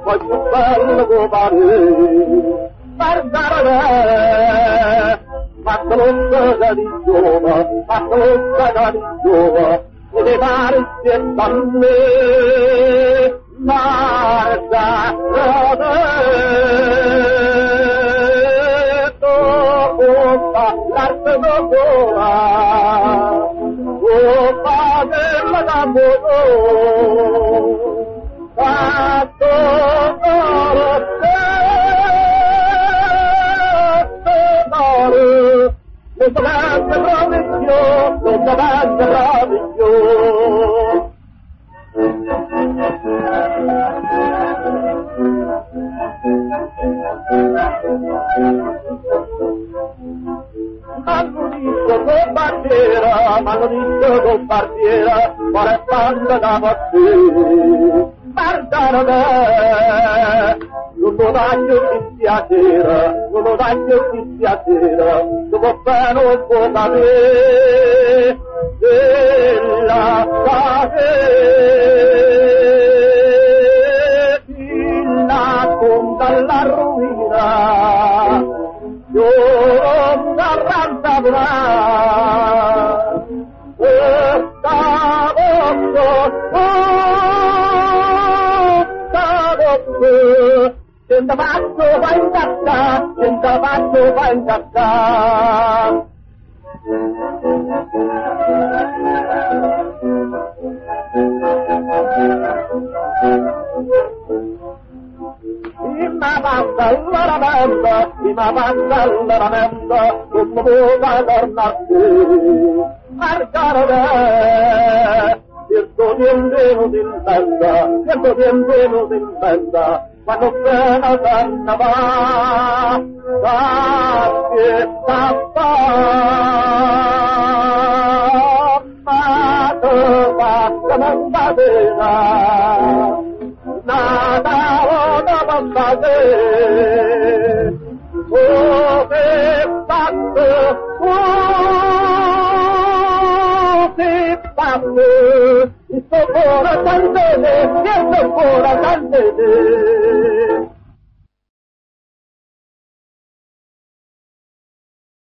poi più bello che guardare, ma colonna di giova, ma colonna di giova, e le mani si a me, marcia, dopo l'arte d'ora, o padre d'amore, fatto davanti io. M'hanno detto con barbiera, quale banda da partire, guardare me, non lo taglio chi sia sera, non lo taglio chi sia sera, dopo bene un po' capire, della case, fino con dalla rovina, io non arranca senza fatto va in cacca, senza fatto va in cacca. Ma passa all'oramento, come vuoi tornarti, marcare certo tiempo in bella, quando pena danna va, tappa, ma te basta non badera, nada ona bambade, o che fatto, il sopora candele,